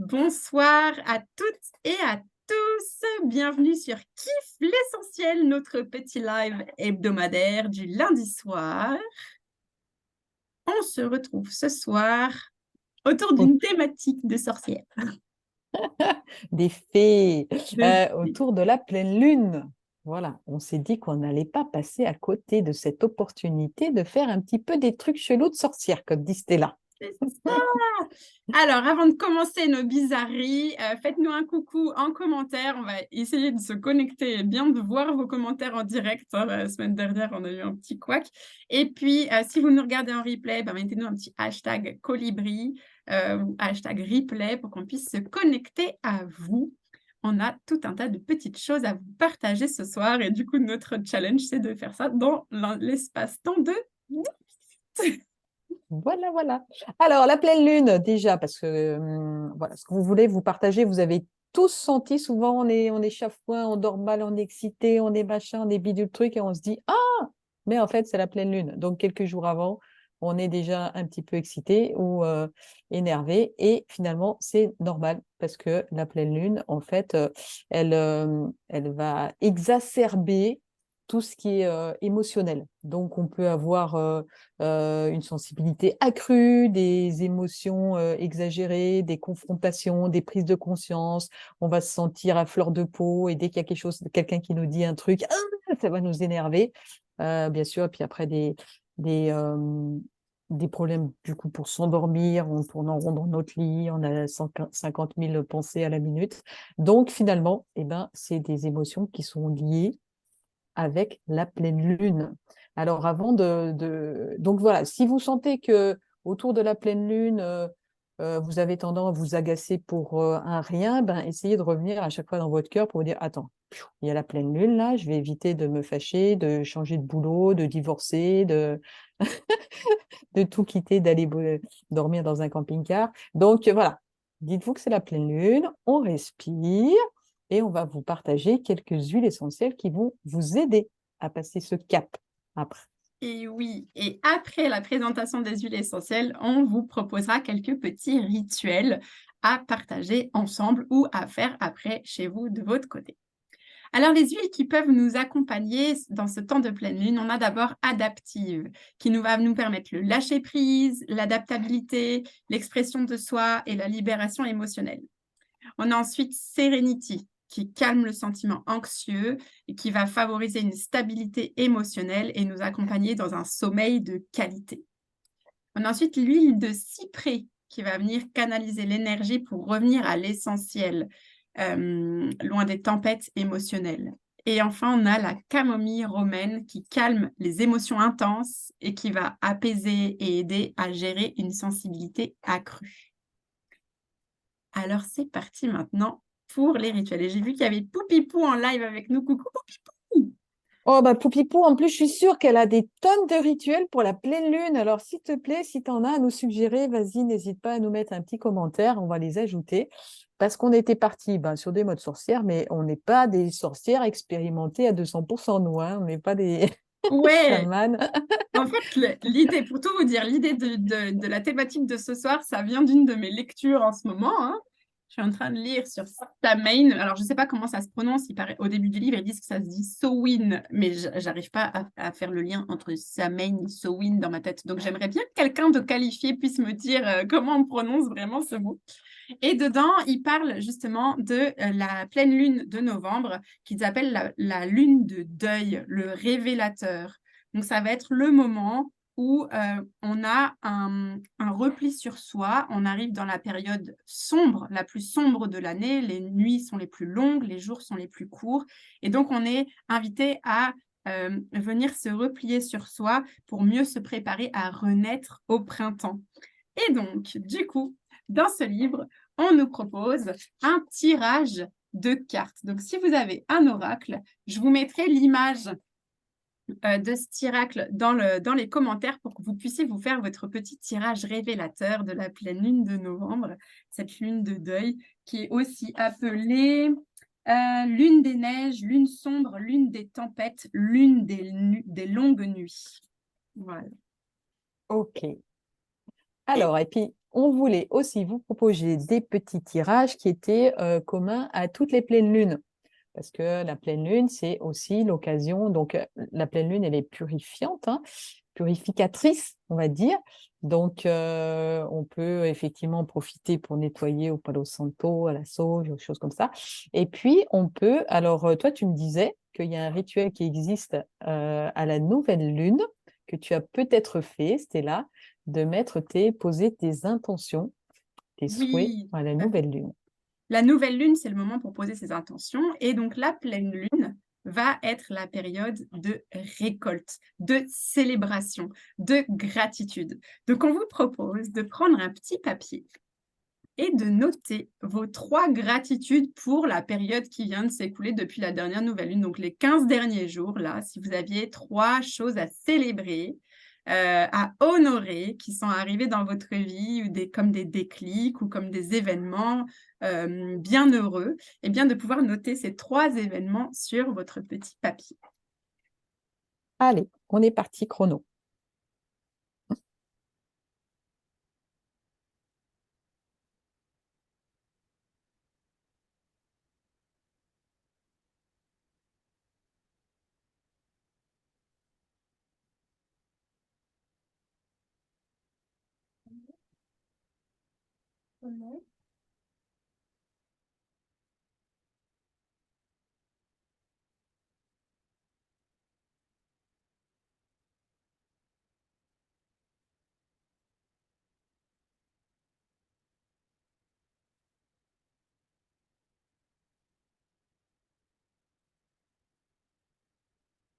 Bonsoir à toutes et à tous. Bienvenue sur Kiffe l'essentiel, notre petit live hebdomadaire du lundi soir. On se retrouve ce soir autour Au- d'une thématique de sorcière. Des fées De- autour de la pleine lune. Voilà, on s'est dit qu'on n'allait pas passer à côté de cette opportunité de faire un petit peu des trucs chelous de sorcière, comme dit Stella. C'est ça. Alors, avant de commencer nos bizarreries, faites-nous un coucou en commentaire. On va essayer de se connecter et bien de voir vos commentaires en direct. La semaine dernière, on a eu un petit couac. Et puis, si vous nous regardez en replay, mettez-nous un petit hashtag colibri ou hashtag replay pour qu'on puisse se connecter à vous. On a tout un tas de petites choses à vous partager ce soir. Et du coup, notre challenge, c'est de faire ça dans l'espace-temps de... Voilà, voilà. Alors, la pleine lune, déjà, parce que voilà, ce que vous voulez vous partager, vous avez tous senti, souvent on est chafouin, on dort mal, on est excité, on est machin, on est bidule truc, et on se dit, ah, mais en fait, c'est la pleine lune. Donc, quelques jours avant, on est déjà un petit peu excité ou énervé, et finalement, c'est normal, parce que la pleine lune, en fait, elle va exacerber tout ce qui est émotionnel. Donc, on peut avoir une sensibilité accrue, des émotions exagérées, des confrontations, des prises de conscience. On va se sentir à fleur de peau et dès qu'il y a quelque chose, quelqu'un qui nous dit un truc, ça va nous énerver, bien sûr. Et puis après, des, euh, des problèmes du coup pour s'endormir, on tourne en rond dans notre lit, on a 150 000 pensées à la minute. Donc finalement, eh ben, c'est des émotions qui sont liées avec la pleine lune. Alors donc voilà, si vous sentez que autour de la pleine lune, vous avez tendance à vous agacer pour un rien, ben essayez de revenir à chaque fois dans votre cœur pour vous dire, attends, il y a la pleine lune là, je vais éviter de me fâcher, de changer de boulot, de divorcer, de tout quitter, d'aller dormir dans un camping-car. Donc voilà, dites-vous que c'est la pleine lune, on respire et on va vous partager quelques huiles essentielles qui vont vous aider à passer ce cap après. Et oui, et après la présentation des huiles essentielles, on vous proposera quelques petits rituels à partager ensemble ou à faire après chez vous de votre côté. Alors, les huiles qui peuvent nous accompagner dans ce temps de pleine lune, on a d'abord adaptive, qui va nous permettre le lâcher-prise, l'adaptabilité, l'expression de soi et la libération émotionnelle. On a ensuite Serenity, qui calme le sentiment anxieux et qui va favoriser une stabilité émotionnelle et nous accompagner dans un sommeil de qualité. On a ensuite l'huile de cyprès, qui va venir canaliser l'énergie pour revenir à l'essentiel, loin des tempêtes émotionnelles. Et enfin, on a la camomille romaine qui calme les émotions intenses et qui va apaiser et aider à gérer une sensibilité accrue. Alors, c'est parti maintenant pour les rituels. Et j'ai vu qu'il y avait Poupipou en live avec nous. Coucou Poupipou! Oh bah Poupipou, en plus je suis sûre qu'elle a des tonnes de rituels pour la pleine lune. Alors s'il te plaît, si tu en as à nous suggérer, vas-y, n'hésite pas à nous mettre un petit commentaire, on va les ajouter. Parce qu'on était parti sur des modes sorcières, mais on n'est pas des sorcières expérimentées à 200%, nous, hein. On n'est pas des Ouais, chamanes. en fait, l'idée, pour tout vous dire, l'idée de la thématique de ce soir, ça vient d'une de mes lectures en ce moment, hein. Je suis en train de lire sur Samhain. Alors, je ne sais pas comment ça se prononce. Au début du livre, ils disent que ça se dit Samhain, mais j'arrive pas à faire le lien entre Samhain et Samhain dans ma tête. Donc, j'aimerais bien que quelqu'un de qualifié puisse me dire comment on prononce vraiment ce mot. Et dedans, il parle justement de la pleine lune de novembre, qu'ils appellent la lune de deuil, le révélateur. Donc, ça va être le moment où on a un repli sur soi. On arrive dans la période sombre, la plus sombre de l'année. Les nuits sont les plus longues, les jours sont les plus courts. Et donc, on est invité à venir se replier sur soi pour mieux se préparer à renaître au printemps. Et donc, du coup, dans ce livre, on nous propose un tirage de cartes. Donc, si vous avez un oracle, je vous mettrai l'image de ce tiracle dans les commentaires pour que vous puissiez vous faire votre petit tirage révélateur de la pleine lune de novembre, cette lune de deuil qui est aussi appelée lune des neiges, lune sombre, lune des tempêtes, lune des longues nuits. Voilà. Ok. Et Alors, et puis, on voulait aussi vous proposer des petits tirages qui étaient communs à toutes les pleines lunes. Parce que la pleine lune, c'est aussi l'occasion. Donc, la pleine lune, elle est purifiante, hein, purificatrice, on va dire. Donc, on peut effectivement en profiter pour nettoyer au Palo Santo, à la sauge, aux choses comme ça. Et puis, on peut. Alors, toi, tu me disais qu'il y a un rituel qui existe à la nouvelle lune, que tu as peut-être fait, Stella, de poser tes intentions, tes souhaits Oui, à la tout à fait. nouvelle lune. La nouvelle lune, c'est le moment pour poser ses intentions. Et donc, la pleine lune va être la période de récolte, de célébration, de gratitude. Donc, on vous propose de prendre un petit papier et de noter vos 3 gratitudes pour la période qui vient de s'écouler depuis la dernière nouvelle lune. Donc, les 15 derniers jours, là, si vous aviez 3 choses à célébrer, à honorer, qui sont arrivées dans votre vie, ou comme des déclics ou comme des événements bien heureux, et bien de pouvoir noter ces 3 événements sur votre petit papier. Allez, on est parti, chrono.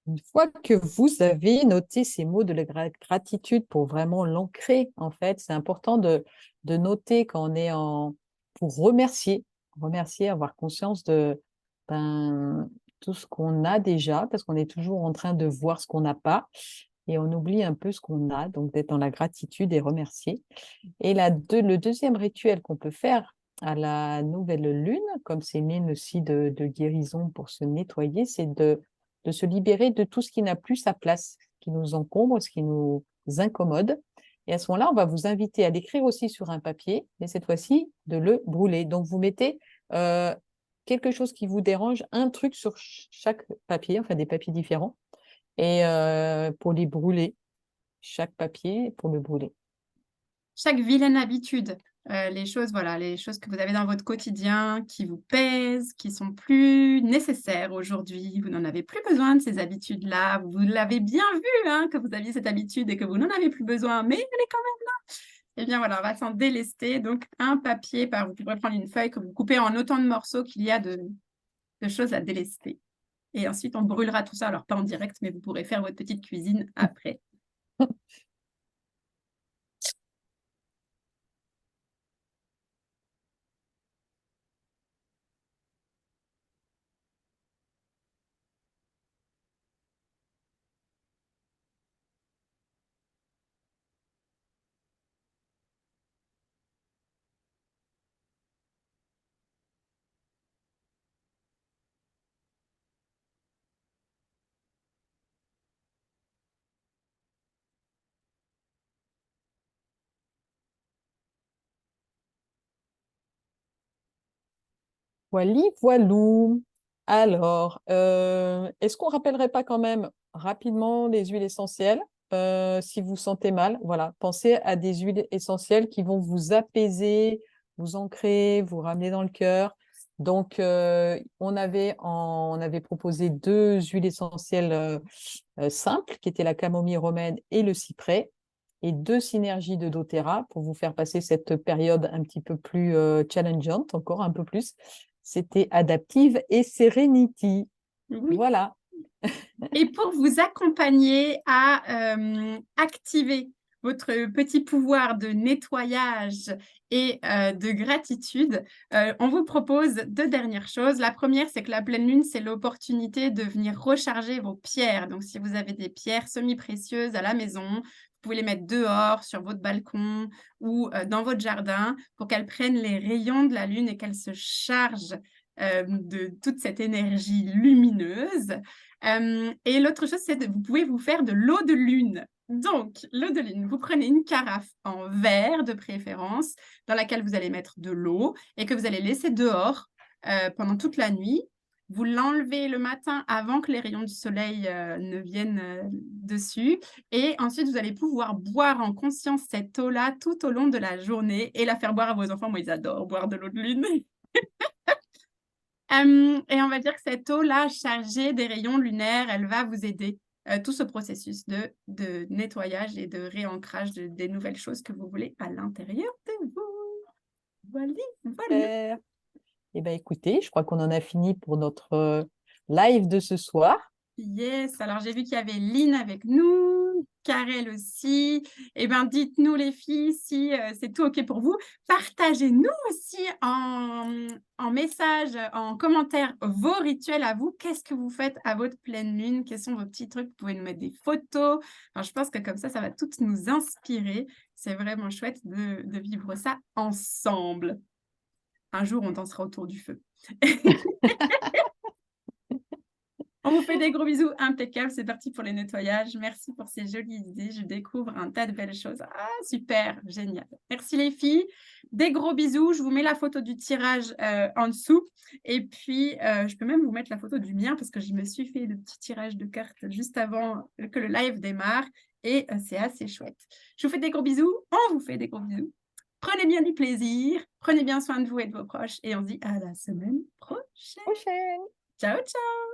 Une fois que vous avez noté ces mots de la gratitude pour vraiment l'ancrer, en fait, c'est important de noter quand on est pour remercier, avoir conscience de tout ce qu'on a déjà, parce qu'on est toujours en train de voir ce qu'on n'a pas et on oublie un peu ce qu'on a, donc d'être dans la gratitude et remercier. Et le deuxième rituel qu'on peut faire à la nouvelle lune, comme c'est une lune aussi de guérison pour se nettoyer, c'est de se libérer de tout ce qui n'a plus sa place, ce qui nous encombre, ce qui nous incommode. Et à ce moment-là, on va vous inviter à l'écrire aussi sur un papier, mais cette fois-ci, de le brûler. Donc, vous mettez quelque chose qui vous dérange, un truc sur chaque papier, enfin des papiers différents, et pour les brûler, chaque papier pour le brûler. Chaque vilaine habitude, les choses, voilà, les choses que vous avez dans votre quotidien qui vous pèsent, qui sont plus nécessaires aujourd'hui. Vous n'en avez plus besoin de ces habitudes-là. Vous l'avez bien vu, hein, que vous aviez cette habitude et que vous n'en avez plus besoin, mais elle est quand même là. Eh bien voilà, on va s'en délester. Donc un papier, vous pourrez prendre une feuille que vous coupez en autant de morceaux qu'il y a de choses à délester. Et ensuite, on brûlera tout ça. Alors pas en direct, mais vous pourrez faire votre petite cuisine après. Voilà, voilou. Alors, est-ce qu'on rappellerait pas quand même rapidement les huiles essentielles si vous sentez mal? Voilà, pensez à des huiles essentielles qui vont vous apaiser, vous ancrer, vous ramener dans le cœur. Donc, on avait proposé 2 huiles essentielles simples, qui étaient la camomille romaine et le cyprès, et 2 synergies de doTERRA pour vous faire passer cette période un petit peu plus challengeante, encore un peu plus. C'était Adaptive et Serenity. Oui. Voilà. Et pour vous accompagner à activer votre petit pouvoir de nettoyage et de gratitude, on vous propose 2 dernières choses. La première, c'est que la pleine lune, c'est l'opportunité de venir recharger vos pierres. Donc, si vous avez des pierres semi-précieuses à la maison, vous pouvez les mettre dehors, sur votre balcon ou dans votre jardin pour qu'elles prennent les rayons de la lune et qu'elles se chargent de toute cette énergie lumineuse. Et l'autre chose, c'est que vous pouvez vous faire de l'eau de lune. Donc, l'eau de lune, vous prenez une carafe en verre de préférence, dans laquelle vous allez mettre de l'eau et que vous allez laisser dehors pendant toute la nuit. Vous l'enlevez le matin avant que les rayons du soleil ne viennent dessus. Et ensuite, vous allez pouvoir boire en conscience cette eau-là tout au long de la journée et la faire boire à vos enfants. Moi, ils adorent boire de l'eau de lune. Et on va dire que cette eau-là, chargée des rayons lunaires, elle va vous aider, tout ce processus de nettoyage et de réancrage des nouvelles choses que vous voulez à l'intérieur de vous. Voilà, voilà. Super. Eh bien, écoutez, je crois qu'on en a fini pour notre live de ce soir. Yes, alors j'ai vu qu'il y avait Lynn avec nous, Karel aussi. Eh bien, dites-nous les filles si c'est tout OK pour vous. Partagez-nous aussi en message, en commentaire, vos rituels à vous. Qu'est-ce que vous faites à votre pleine lune? Quels sont vos petits trucs? Vous pouvez nous mettre des photos. Alors, je pense que comme ça va toutes nous inspirer. C'est vraiment chouette de vivre ça ensemble. Un jour, on dansera autour du feu. On vous fait des gros bisous impeccables. C'est parti pour les nettoyages. Merci pour ces jolies idées. Je découvre un tas de belles choses. Ah, super, génial. Merci les filles. Des gros bisous. Je vous mets la photo du tirage en dessous. Et puis, je peux même vous mettre la photo du mien parce que je me suis fait le petit tirage de cartes juste avant que le live démarre. Et c'est assez chouette. Je vous fais des gros bisous. On vous fait des gros bisous. Prenez bien du plaisir. Prenez bien soin de vous et de vos proches. Et on se dit à la semaine prochaine. Prochaine. Ciao, ciao.